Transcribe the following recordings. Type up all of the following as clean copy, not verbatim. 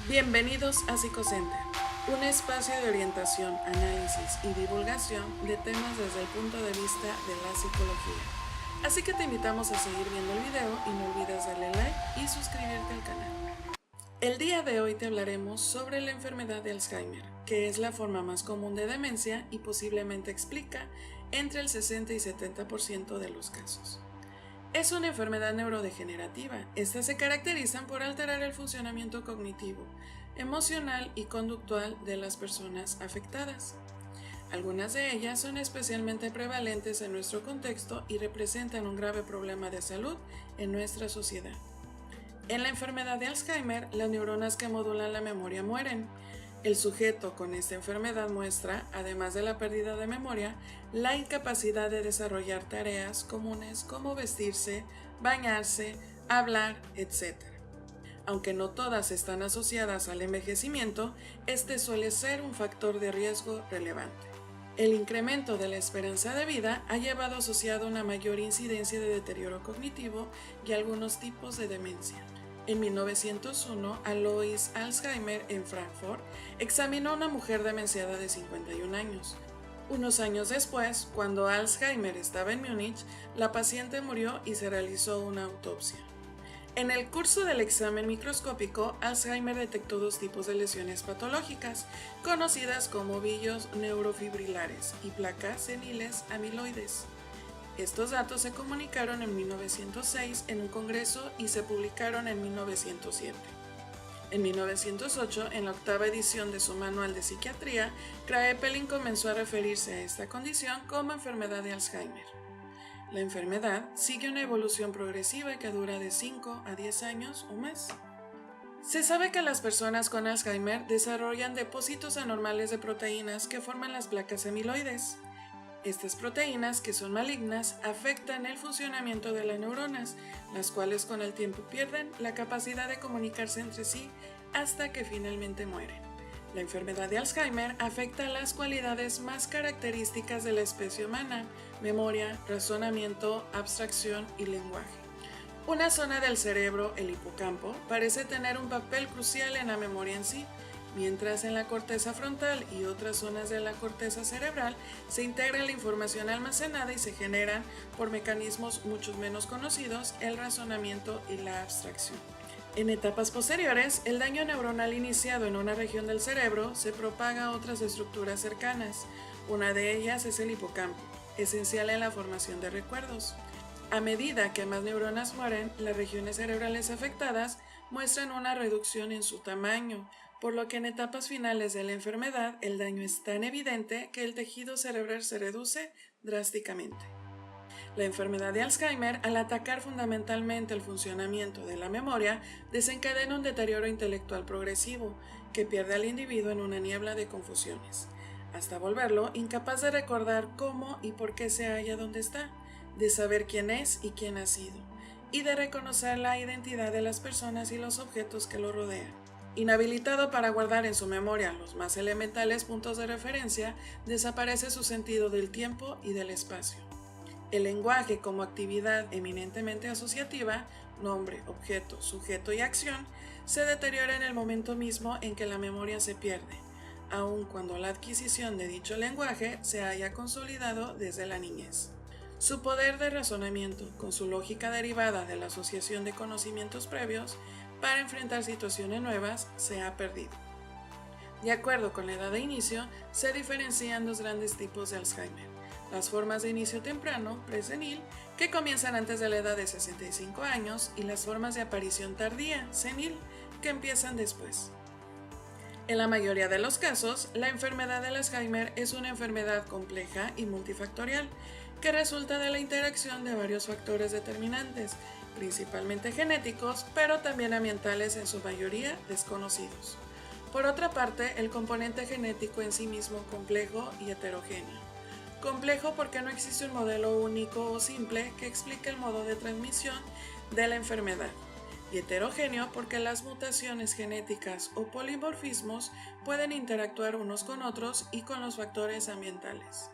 Bienvenidos a Psicocenter, un espacio de orientación, análisis y divulgación de temas desde el punto de vista de la psicología. Así que te invitamos a seguir viendo el video y no olvides darle like y suscribirte al canal. El día de hoy te hablaremos sobre la enfermedad de Alzheimer, que es la forma más común de demencia y posiblemente explica entre el 60 y 70% de los casos. Es una enfermedad neurodegenerativa. Estas se caracterizan por alterar el funcionamiento cognitivo, emocional y conductual de las personas afectadas. Algunas de ellas son especialmente prevalentes en nuestro contexto y representan un grave problema de salud en nuestra sociedad. En la enfermedad de Alzheimer, las neuronas que modulan la memoria mueren. El sujeto con esta enfermedad muestra, además de la pérdida de memoria, la incapacidad de desarrollar tareas comunes como vestirse, bañarse, hablar, etc. Aunque no todas están asociadas al envejecimiento, este suele ser un factor de riesgo relevante. El incremento de la esperanza de vida ha llevado asociado una mayor incidencia de deterioro cognitivo y algunos tipos de demencia. En 1901, Alois Alzheimer en Frankfurt examinó a una mujer demenciada de 51 años. Unos años después, cuando Alzheimer estaba en Múnich, la paciente murió y se realizó una autopsia. En el curso del examen microscópico, Alzheimer detectó dos tipos de lesiones patológicas, conocidas como ovillos neurofibrilares y placas seniles amiloides. Estos datos se comunicaron en 1906 en un congreso y se publicaron en 1907. En 1908, en la octava edición de su manual de psiquiatría, Kraepelin comenzó a referirse a esta condición como enfermedad de Alzheimer. La enfermedad sigue una evolución progresiva que dura de 5 a 10 años o más. Se sabe que las personas con Alzheimer desarrollan depósitos anormales de proteínas que forman las placas amiloides. Estas proteínas, que son malignas, afectan el funcionamiento de las neuronas, las cuales con el tiempo pierden la capacidad de comunicarse entre sí hasta que finalmente mueren. La enfermedad de Alzheimer afecta las cualidades más características de la especie humana: memoria, razonamiento, abstracción y lenguaje. Una zona del cerebro, el hipocampo, parece tener un papel crucial en la memoria en sí, mientras en la corteza frontal y otras zonas de la corteza cerebral se integra la información almacenada y se generan, por mecanismos mucho menos conocidos, el razonamiento y la abstracción. En etapas posteriores, el daño neuronal iniciado en una región del cerebro se propaga a otras estructuras cercanas. Una de ellas es el hipocampo, esencial en la formación de recuerdos. A medida que más neuronas mueren, las regiones cerebrales afectadas muestran una reducción en su tamaño, por lo que en etapas finales de la enfermedad el daño es tan evidente que el tejido cerebral se reduce drásticamente. La enfermedad de Alzheimer, al atacar fundamentalmente el funcionamiento de la memoria, desencadena un deterioro intelectual progresivo que pierde al individuo en una niebla de confusiones, hasta volverlo incapaz de recordar cómo y por qué se halla donde está, de saber quién es y quién ha sido, y de reconocer la identidad de las personas y los objetos que lo rodean. Inhabilitado para guardar en su memoria los más elementales puntos de referencia, desaparece su sentido del tiempo y del espacio. El lenguaje, como actividad eminentemente asociativa, nombre, objeto, sujeto y acción, se deteriora en el momento mismo en que la memoria se pierde, aun cuando la adquisición de dicho lenguaje se haya consolidado desde la niñez. Su poder de razonamiento, con su lógica derivada de la asociación de conocimientos previos para enfrentar situaciones nuevas, se ha perdido. De acuerdo con la edad de inicio, se diferencian dos grandes tipos de Alzheimer: las formas de inicio temprano, presenil, que comienzan antes de la edad de 65 años, y las formas de aparición tardía, senil, que empiezan después. En la mayoría de los casos, la enfermedad de Alzheimer es una enfermedad compleja y multifactorial que resulta de la interacción de varios factores determinantes, principalmente genéticos, pero también ambientales, en su mayoría desconocidos. Por otra parte, el componente genético en sí mismo es complejo y heterogéneo. Complejo porque no existe un modelo único o simple que explique el modo de transmisión de la enfermedad, y heterogéneo porque las mutaciones genéticas o polimorfismos pueden interactuar unos con otros y con los factores ambientales.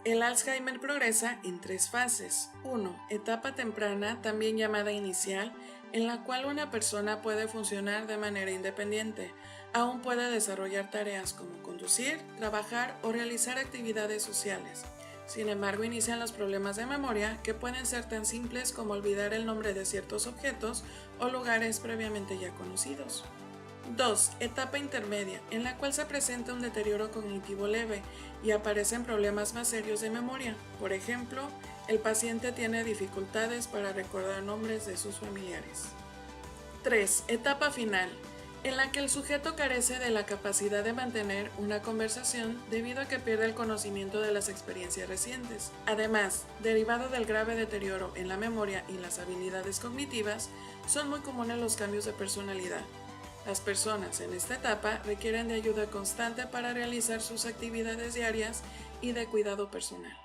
El Alzheimer progresa en tres fases. 1. Etapa temprana, también llamada inicial, en la cual una persona puede funcionar de manera independiente. Aún puede desarrollar tareas como conducir, trabajar o realizar actividades sociales. Sin embargo, inician los problemas de memoria, que pueden ser tan simples como olvidar el nombre de ciertos objetos o lugares previamente ya conocidos. 2. Etapa intermedia, en la cual se presenta un deterioro cognitivo leve y aparecen problemas más serios de memoria. Por ejemplo, el paciente tiene dificultades para recordar nombres de sus familiares. 3. Etapa final, en la que el sujeto carece de la capacidad de mantener una conversación debido a que pierde el conocimiento de las experiencias recientes. Además, derivado del grave deterioro en la memoria y las habilidades cognitivas, son muy comunes los cambios de personalidad. Las personas en esta etapa requieren de ayuda constante para realizar sus actividades diarias y de cuidado personal.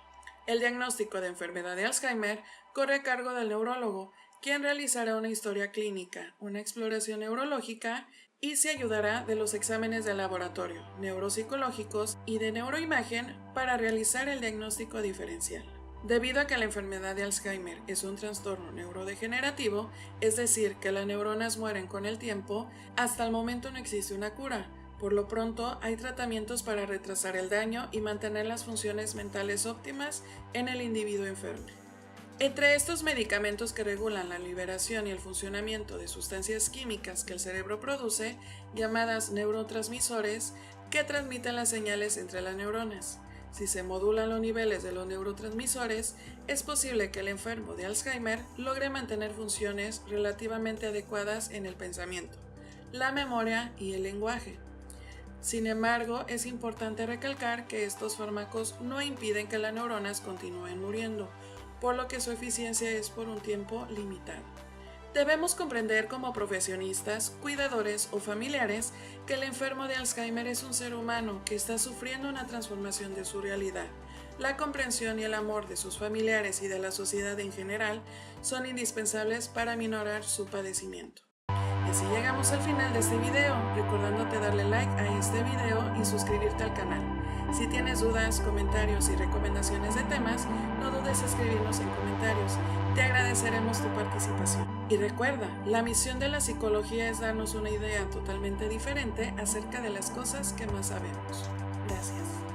El diagnóstico de enfermedad de Alzheimer corre a cargo del neurólogo, quien realizará una historia clínica, una exploración neurológica y se ayudará de los exámenes de laboratorio, neuropsicológicos y de neuroimagen para realizar el diagnóstico diferencial. Debido a que la enfermedad de Alzheimer es un trastorno neurodegenerativo, es decir, que las neuronas mueren con el tiempo, hasta el momento no existe una cura. Por lo pronto, hay tratamientos para retrasar el daño y mantener las funciones mentales óptimas en el individuo enfermo. Entre estos medicamentos que regulan la liberación y el funcionamiento de sustancias químicas que el cerebro produce, llamadas neurotransmisores, que transmiten las señales entre las neuronas. Si se modulan los niveles de los neurotransmisores, es posible que el enfermo de Alzheimer logre mantener funciones relativamente adecuadas en el pensamiento, la memoria y el lenguaje. Sin embargo, es importante recalcar que estos fármacos no impiden que las neuronas continúen muriendo, por lo que su eficiencia es por un tiempo limitado. Debemos comprender como profesionistas, cuidadores o familiares que el enfermo de Alzheimer es un ser humano que está sufriendo una transformación de su realidad. La comprensión y el amor de sus familiares y de la sociedad en general son indispensables para minorar su padecimiento. Y así llegamos al final de este video, recordándote darle like a este video y suscribirte al canal. Si tienes dudas, comentarios y recomendaciones de temas, no dudes en escribirnos en comentarios. Te agradeceremos tu participación. Y recuerda, la misión de la psicología es darnos una idea totalmente diferente acerca de las cosas que más sabemos. Gracias.